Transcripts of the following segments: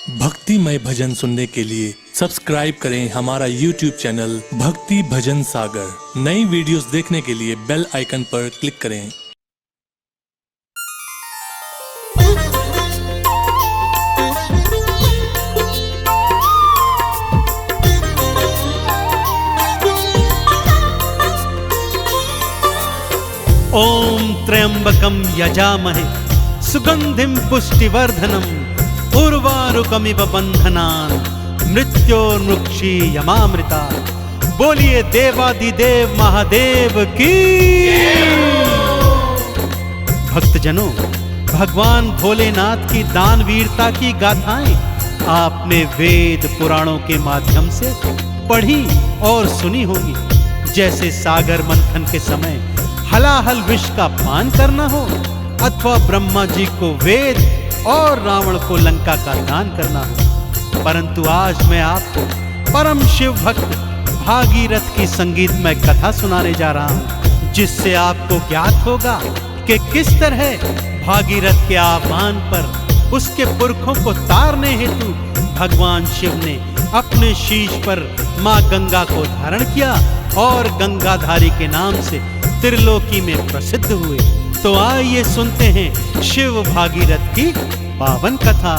भक्तिमय भजन सुनने के लिए सब्सक्राइब करें हमारा YouTube चैनल भक्ति भजन सागर। नई वीडियोस देखने के लिए बेल आइकन पर क्लिक करें। ओम त्र्यंबकम यजामहे सुगंधिम पुष्टिवर्धनम उर्वारुकमिव बंधनान् मृत्योर्मुक्षीयमामृता। बोलिए देवादिदेव महादेव की। भक्तजनों, भगवान भोलेनाथ की दानवीरता की गाथाएं आपने वेद पुराणों के माध्यम से पढ़ी और सुनी होंगी। जैसे सागर मंथन के समय हलाहल विष का पान करना हो, अथवा ब्रह्मा जी को वेद और रावण को लंका का दान करना हो। परंतु आज मैं आपको परम शिव भक्त भागीरथ की संगीतमय कथा सुनाने जा रहा हूं, जिससे आपको ज्ञात होगा कि किस तरह भागीरथ के आह्वान पर उसके पुरखों को तारने हेतु भगवान शिव ने अपने शीश पर मां गंगा को धारण किया और गंगाधारी के नाम से त्रिलोकी में प्रसिद्ध हुए। तो आइए सुनते हैं शिव भागीरथ की पावन कथा।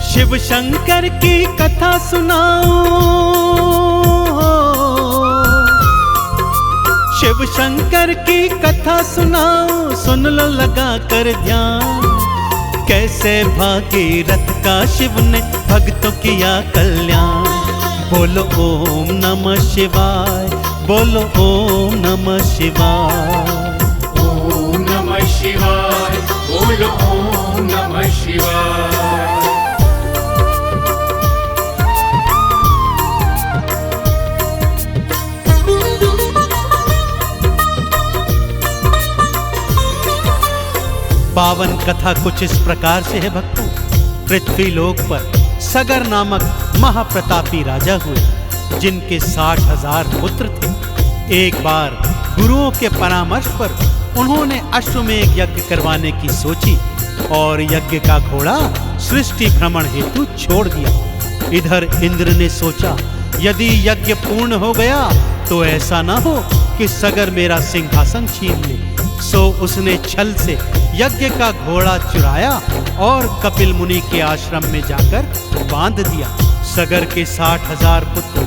शिव शंकर की कथा सुनाओ, शिव शंकर की कथा सुनाओ, सुन लो लगा कर ध्यान। कैसे भागीरथ का शिव ने भक्तों किया कल्याण। बोलो ओम नमः शिवाय, बोलो ओम नमः शिवाय। ओम नमः शिवाय, बोलो ओम नमः शिवाय। पावन कथा कुछ इस प्रकार से है भक्तों। पृथ्वी लोक पर सगर नामक महाप्रतापी राजा हुए, जिनके 60,000 पुत्र थे। एक बार गुरुओं के परामर्श पर उन्होंने अश्वमेध यज्ञ करवाने की सोची और यज्ञ का घोड़ा सृष्टि भ्रमण हेतु छोड़ दिया। इधर इंद्र ने सोचा, यदि यज्ञ पूर्ण हो गया तो ऐसा ना हो कि सगर मेरा सिंहासन छीन ले। सो उसने छल से यज्ञ का घोड़ा चुराया और कपिल मुनि के आश्रम में जाकर बांध दिया। सगर के 60,000 पुत्र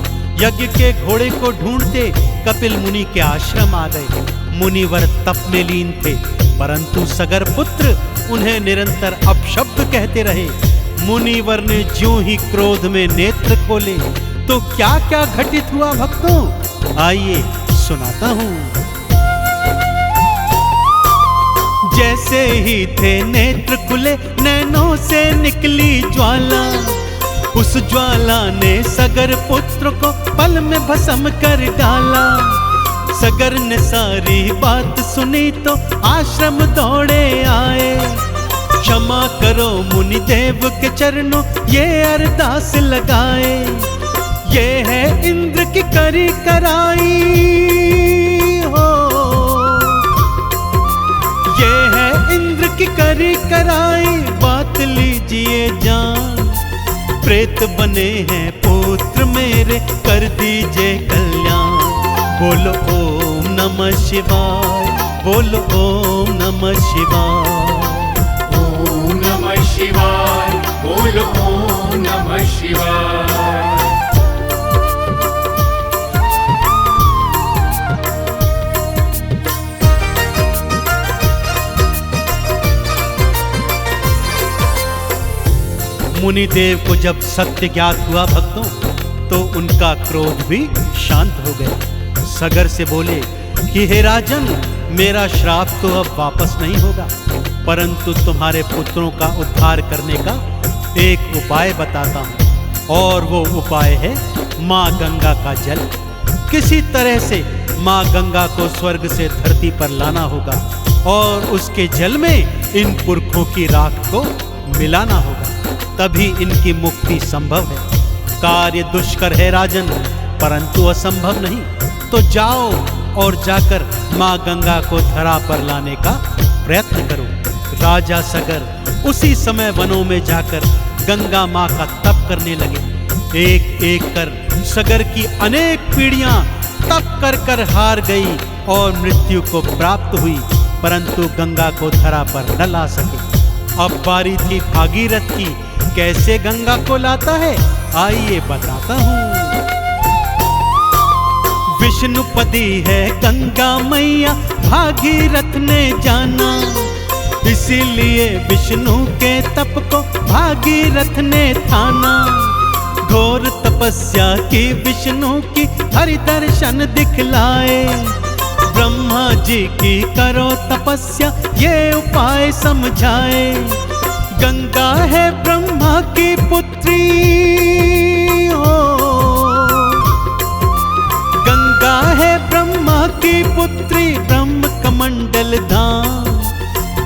यज्ञ के घोड़े को ढूंढते कपिल मुनि के आश्रम आ गए। मुनिवर तप में लीन थे, परंतु सगर पुत्र उन्हें निरंतर अपशब्द कहते रहे। मुनिवर ने ज्यों ही क्रोध में नेत्र खोले तो क्या क्या घटित हुआ भक्तों, आइए सुनाता हूं। जैसे ही थे नेत्र खुले, नैनों से निकली ज्वाला। उस ज्वाला ने सगर पुत्र को पल में भस्म कर डाला। सगर ने सारी बात सुनी तो आश्रम दौड़े आए। क्षमा करो मुनि देव के चरणों ये अरदास लगाए। ये है इंद्र की करी कराई हो, ये है इंद्र की करी कराई, बात लीजिए जान। प्रेत बने हैं पुत्र मेरे, कर दीजिए कल्याण। बोलो ओम नमः शिवाय, बोलो ओम नमः शिवाय। ओम नमः शिवाय, बोलो ओम नमः शिवाय। मुनिदेव को जब सत्य ज्ञात हुआ भक्तों, तो उनका क्रोध भी शांत हो गया। सगर से बोले कि हे राजन, मेरा श्राप तो अब वापस नहीं होगा, परंतु तुम्हारे पुत्रों का उद्धार करने का एक उपाय बताता हूं। और वो उपाय है मां गंगा का जल। किसी तरह से मां गंगा को स्वर्ग से धरती पर लाना होगा और उसके जल में इन पुरखों की राख को मिलाना होगा, तभी इनकी मुक्ति संभव है। कार्य दुष्कर है राजन, परंतु असंभव नहीं। तो जाओ और जाकर माँ गंगा को धरा पर लाने का प्रयत्न करो। राजा सगर उसी समय वनों में जाकर गंगा माँ का तप करने लगे। एक एक कर सगर की अनेक पीढ़ियां तप कर कर हार गई और मृत्यु को प्राप्त हुई, परंतु गंगा को धरा पर न ला सके। अब बारी थी भागीरथ की, कैसे गंगा को लाता है आइए बताता हूँ। विष्णुपदी है गंगा मैया भागीरथ ने जाना, इसीलिए विष्णु के तप को भागीरथ ने ठाना। घोर तपस्या की विष्णु की हरि दर्शन दिखलाए, ब्रह्मा जी की करो तपस्या ये उपाय समझाए। गंगा है ब्रह्मा की पुत्री हो, गंगा है ब्रह्मा की पुत्री, ब्रह्म कमंडल धाम,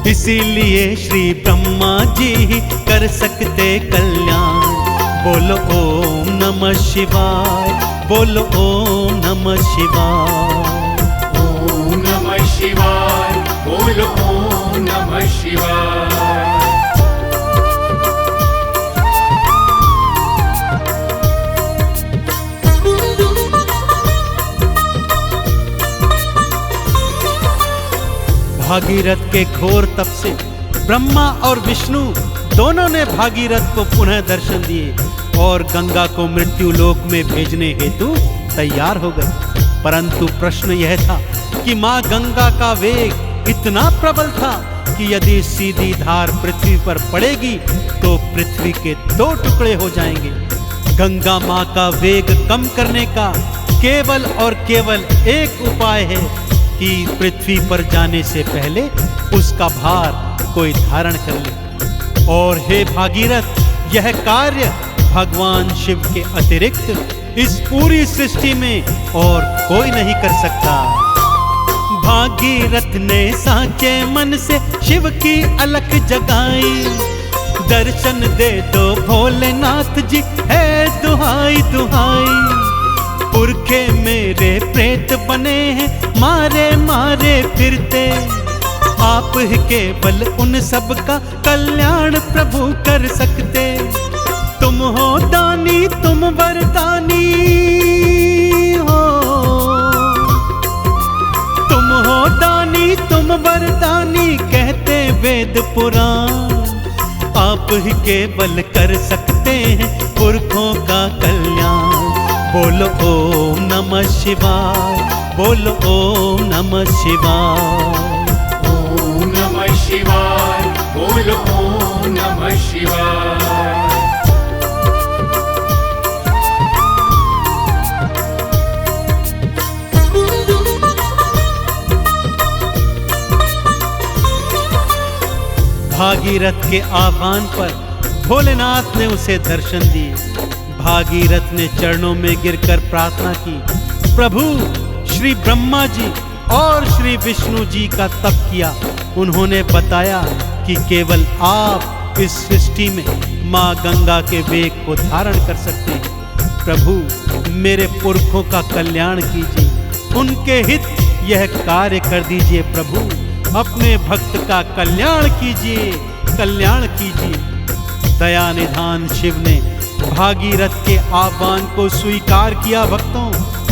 इसीलिए श्री ब्रह्मा जी ही कर सकते कल्याण। बोलो ओम नमः शिवाय, बोलो ओम नमः शिवाय। ओम नमः शिवाय, बोलो ओम नमः शिवाय। भागीरथ के घोर तप से ब्रह्मा और विष्णु दोनों ने भागीरथ को पुनः दर्शन दिए और गंगा को मृत्यु लोक में भेजने हेतु तैयार हो गए। परंतु प्रश्न यह था कि मां गंगा का वेग इतना प्रबल था कि यदि सीधी धार पृथ्वी पर पड़ेगी तो पृथ्वी के 2 टुकड़े हो जाएंगे। गंगा मां का वेग कम करने का केवल और केवल एक उपाय है कि पृथ्वी पर जाने से पहले उसका भार कोई धारण कर ले। और हे भागीरथ, यह कार्य भगवान शिव के अतिरिक्त इस पूरी सृष्टि में और कोई नहीं कर सकता। भागीरथ ने साचे मन से शिव की अलख जगाई, दर्शन दे दो भोलेनाथ जी है दुहाई दुहाई। पुरखे मेरे प्रेत बने हैं मारे मारे फिरते, आप ही केवल उन सब का कल्याण प्रभु कर सकते। तुम हो दानी तुम वरदानी हो, तुम हो दानी तुम वरदानी कहते वेद पुराण। आप ही केवल कर सकते हैं पुरखों का कल्याण। बोलो ओम नमः शिवाय, बोलो ओम नमः शिवाय। ओम नमः शिवाय, बोलो ओम नमः शिवाय। भागीरथ के आह्वान पर भोलेनाथ ने उसे दर्शन दिए। भागीरथ ने चरणों में गिरकर प्रार्थना की, प्रभु श्री ब्रह्मा जी और श्री विष्णु जी का तप किया। उन्होंने बताया कि केवल आप इस सृष्टि में माँ गंगा के वेग को धारण कर सकते हैं। प्रभु मेरे पुरखों का कल्याण कीजिए, उनके हित यह कार्य कर दीजिए। प्रभु अपने भक्त का कल्याण कीजिए, कल्याण कीजिए। दया निधान शिव ने भागीरथ के आह्वान को स्वीकार किया भक्तों,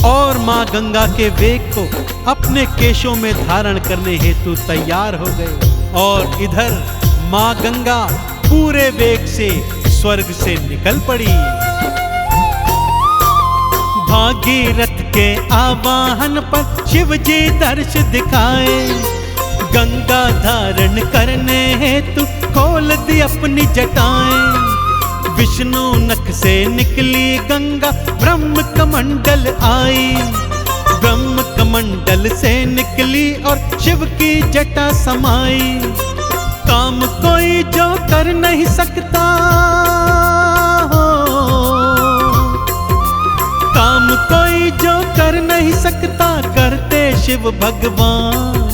और मां गंगा के वेग को अपने केशों में धारण करने हेतु तैयार हो गए। और इधर मां गंगा पूरे वेग से स्वर्ग से निकल पड़ी। भागीरथ के आवाहन पर शिव जी दर्श दिखाए, गंगा धारण करने हेतु खोल दी अपनी जटाएं। विष्णु नख से निकली गंगा ब्रह्म कमंडल आई, ब्रह्म कमंडल से निकली और शिव की जटा समाई। काम कोई जो कर नहीं सकता हो, काम कोई जो कर नहीं सकता करते शिव भगवान।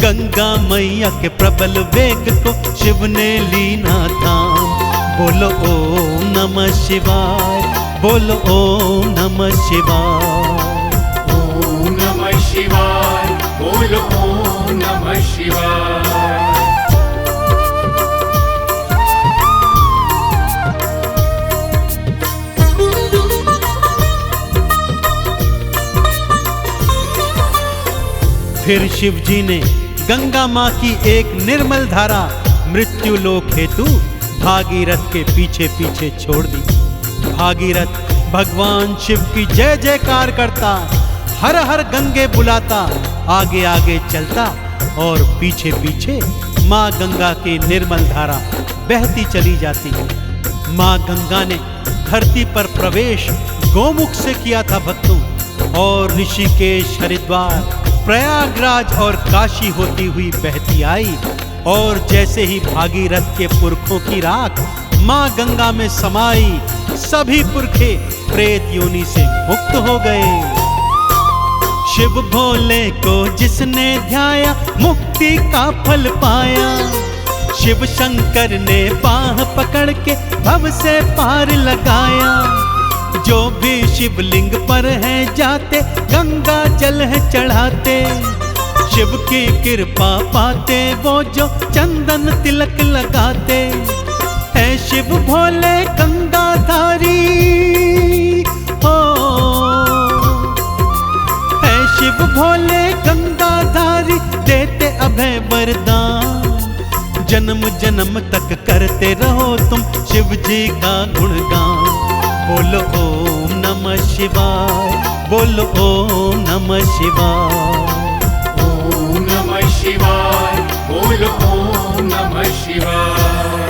गंगा मैया के प्रबल वेग को शिव ने लीना थाम। बोलो ओम नमः शिवाय, बोलो ओम नमः शिवाय। ओम नमः शिवाय, बोलो ओम नमः शिवाय। फिर शिव जी ने गंगा माँ की एक निर्मल धारा मृत्यु लोक हेतु भागीरथ के पीछे पीछे छोड़ दी। भागीरथ भगवान शिव की जय जयकार करता, हर हर गंगे बुलाता, आगे आगे चलता और पीछे पीछे माँ गंगा की निर्मल धारा बहती चली जाती। माँ गंगा ने धरती पर प्रवेश गोमुख से किया था भक्तों, और ऋषिकेश, हरिद्वार, प्रयागराज और काशी होती हुई बहती आई। और जैसे ही भागीरथ के पुरखों की राख माँ गंगा में समाई, सभी पुरखे प्रेत योनि से मुक्त हो गए। शिव भोले को जिसने ध्याया, मुक्ति का फल पाया। शिव शंकर ने बाह पकड़ के भव से पार लगाया। जो भी शिवलिंग पर है जाते, गंगा जल है चढ़ाते। शिव की कृपा पाते वो जो चंदन तिलक लगाते। है शिव भोले गंगाधारी, हो है शिव भोले गंगाधारी, देते अभय वरदान। जन्म जन्म तक करते रहो तुम शिव जी का गुणगान। बोलो ओम नमः शिवाय, बोलो ओम नमः शिवाय। ओम नमः शिवाय, बोलो ओम नमः शिवाय।